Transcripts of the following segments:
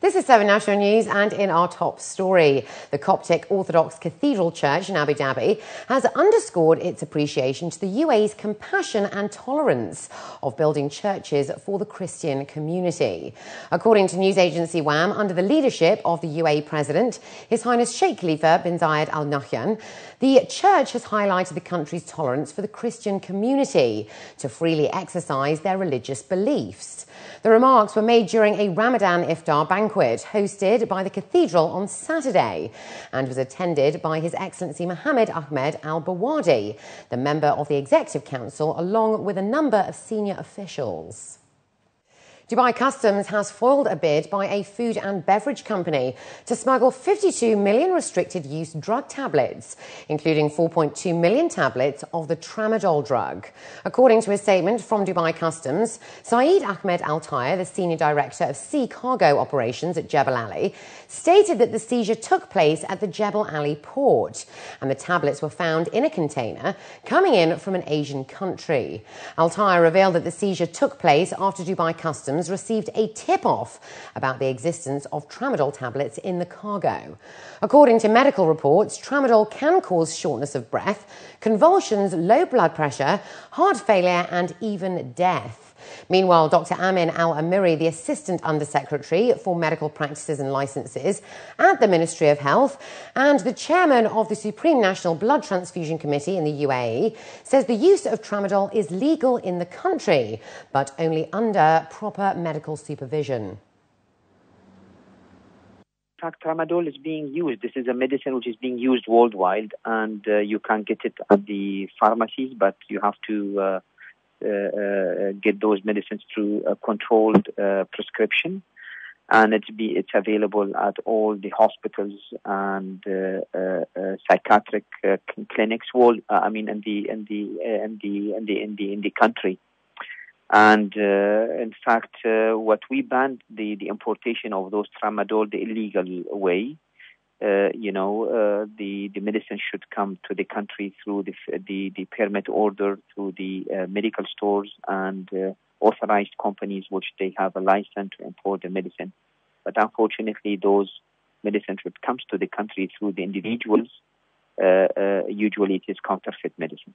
This is 7 National News, and in our top story, the Coptic Orthodox Cathedral Church in Abu Dhabi has underscored its appreciation to the UAE's compassion and tolerance of building churches for the Christian community. According to news agency WAM, under the leadership of the UAE President, His Highness Sheikh Khalifa bin Zayed Al Nahyan, the church has highlighted the country's tolerance for the Christian community to freely exercise their religious beliefs. The remarks were made during a Ramadan iftar banquet hosted by the cathedral on Saturday and was attended by His Excellency Mohammed Ahmed Al Bawadi, the member of the Executive Council, along with a number of senior officials. Dubai Customs has foiled a bid by a food and beverage company to smuggle 52 million restricted-use drug tablets, including 4.2 million tablets of the tramadol drug. According to a statement from Dubai Customs, Saeed Ahmed Al-Tayr, the Senior Director of Sea Cargo Operations at Jebel Ali, stated that the seizure took place at the Jebel Ali port, and the tablets were found in a container coming in from an Asian country. Al-Tayr revealed that the seizure took place after Dubai Customs received a tip-off about the existence of tramadol tablets in the cargo. According to medical reports, tramadol can cause shortness of breath, convulsions, low blood pressure, heart failure, and even death. Meanwhile, Dr. Amin Al-Amiri, the Assistant Undersecretary for Medical Practices and Licences at the Ministry of Health and the Chairman of the Supreme National Blood Transfusion Committee in the UAE, says the use of tramadol is legal in the country, but only under proper medical supervision. In fact, tramadol is being used. This is a medicine which is being used worldwide, and you can get it at the pharmacies, but you have to get those medicines through a controlled prescription, and it's available at all the hospitals and psychiatric clinics. In the country, and in fact, what we banned the importation of those tramadol the illegal way. The medicine should come to the country through the permit order, through the medical stores and authorized companies which they have a license to import the medicine. But unfortunately, those medicines which comes to the country through the individuals, usually it is counterfeit medicine.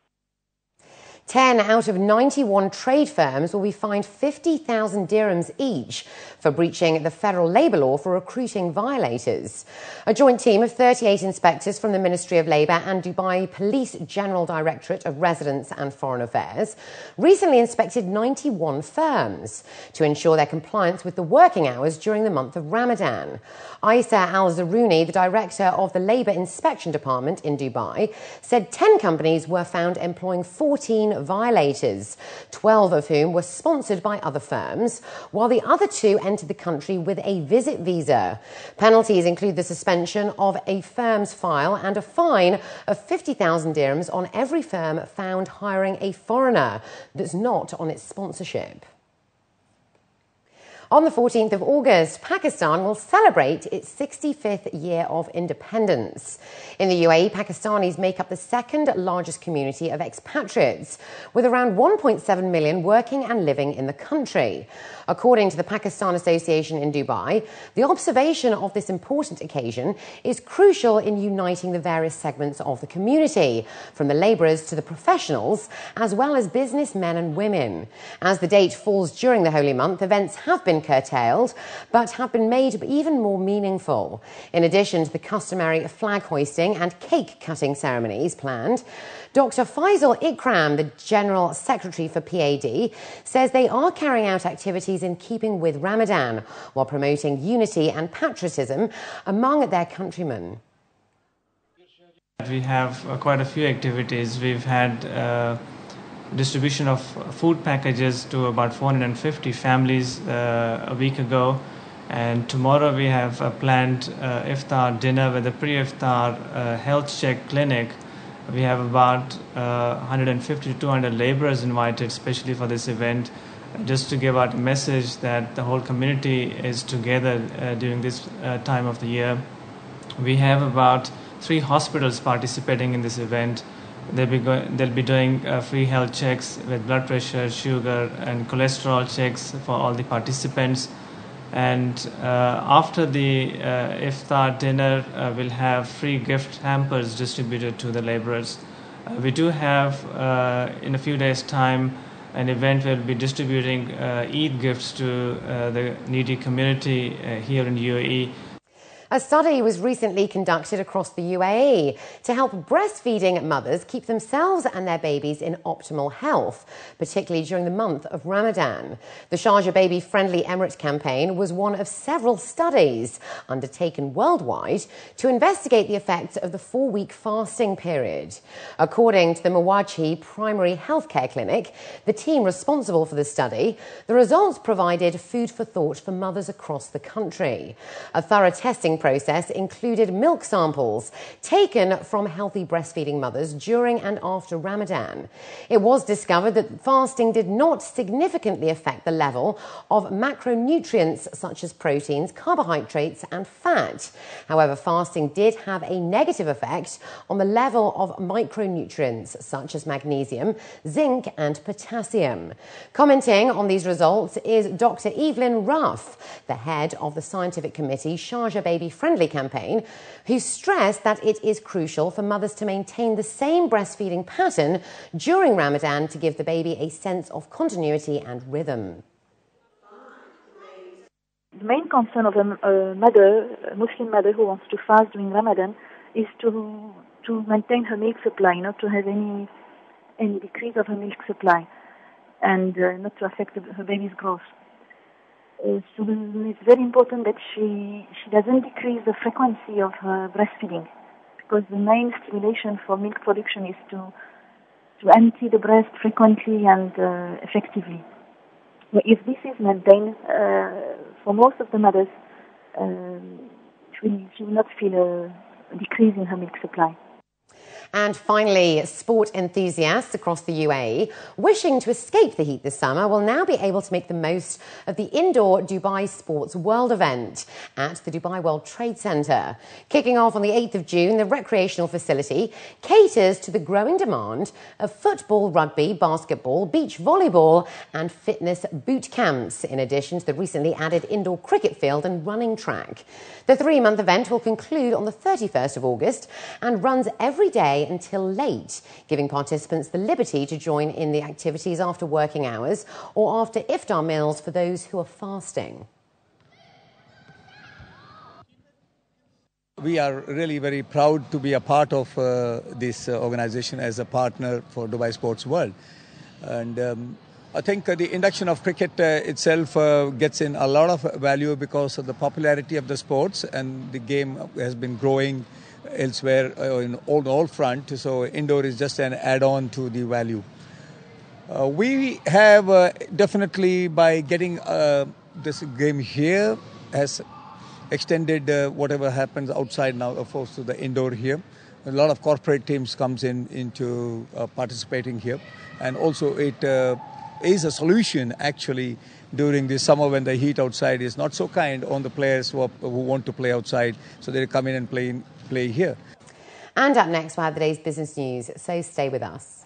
10 out of 91 trade firms will be fined 50,000 dirhams each for breaching the federal labour law for recruiting violators. A joint team of 38 inspectors from the Ministry of Labour and Dubai Police General Directorate of Residence and Foreign Affairs recently inspected 91 firms to ensure their compliance with the working hours during the month of Ramadan. Isa Al-Zarouni, the Director of the Labour Inspection Department in Dubai, said 10 companies were found employing 14 violators, 12 of whom were sponsored by other firms, while the other 2 entered the country with a visit visa. Penalties include the suspension of a firm's file and a fine of 50,000 dirhams on every firm found hiring a foreigner that's not on its sponsorship. On the 14th of August, Pakistan will celebrate its 65th year of independence. In the UAE, Pakistanis make up the second largest community of expatriates, with around 1.7 million working and living in the country. According to the Pakistan Association in Dubai, the observation of this important occasion is crucial in uniting the various segments of the community, from the labourers to the professionals, as well as businessmen and women. As the date falls during the holy month, events have been curtailed, but have been made even more meaningful. In addition to the customary flag hoisting and cake cutting ceremonies planned, Dr. Faisal Ikram, the General Secretary for PAD, says they are carrying out activities in keeping with Ramadan while promoting unity and patriotism among their countrymen. We have quite a few activities. We've had distribution of food packages to about 450 families a week ago, and tomorrow we have a planned iftar dinner with a pre-iftar health check clinic. We have about 150 to 200 laborers invited especially for this event, just to give out a message that the whole community is together during this time of the year. We have about 3 hospitals participating in this event. They'll be doing free health checks with blood pressure, sugar and cholesterol checks for all the participants. And after the iftar dinner, we'll have free gift hampers distributed to the laborers. We do have, in a few days' time, an event where we'll be distributing Eid gifts to the needy community here in UAE. A study was recently conducted across the UAE to help breastfeeding mothers keep themselves and their babies in optimal health, particularly during the month of Ramadan. The Sharjah Baby Friendly Emirate campaign was one of several studies undertaken worldwide to investigate the effects of the 4-week fasting period. According to the Mawajhi Primary Healthcare Clinic, the team responsible for the study, the results provided food for thought for mothers across the country. A thorough testing process included milk samples taken from healthy breastfeeding mothers during and after Ramadan. It was discovered that fasting did not significantly affect the level of macronutrients such as proteins, carbohydrates and fat. However, fasting did have a negative effect on the level of micronutrients such as magnesium, zinc and potassium. Commenting on these results is Dr. Evelyn Ruff, the head of the scientific committee Sharjah Baby Friendly campaign, who stressed that it is crucial for mothers to maintain the same breastfeeding pattern during Ramadan to give the baby a sense of continuity and rhythm. The main concern of a Muslim mother who wants to fast during Ramadan is to maintain her milk supply, not to have any decrease of her milk supply, and not to affect her baby's growth. So it's very important that she doesn't decrease the frequency of her breastfeeding, because the main stimulation for milk production is to empty the breast frequently and effectively. But if this is maintained, for most of the mothers, she will not feel a decrease in her milk supply. And finally, sport enthusiasts across the UAE wishing to escape the heat this summer will now be able to make the most of the indoor Dubai Sports World event at the Dubai World Trade Center. Kicking off on the 8th of June, the recreational facility caters to the growing demand of football, rugby, basketball, beach volleyball and fitness boot camps, in addition to the recently added indoor cricket field and running track. The 3-month event will conclude on the 31st of August and runs every day until late, giving participants the liberty to join in the activities after working hours or after iftar meals for those who are fasting. We are really very proud to be a part of this organization as a partner for Dubai Sports World. And I think the induction of cricket itself gets in a lot of value because of the popularity of the sports, and the game has been growing elsewhere in all front. So indoor is just an add-on to the value. We have definitely, by getting this game here, has extended whatever happens outside now, of course, to the indoor here. A lot of corporate teams comes into participating here, and also it is a solution actually during the summer when the heat outside is not so kind on the players who want to play outside, so they come in and play here. And up next, we'll have the day's business news, so stay with us.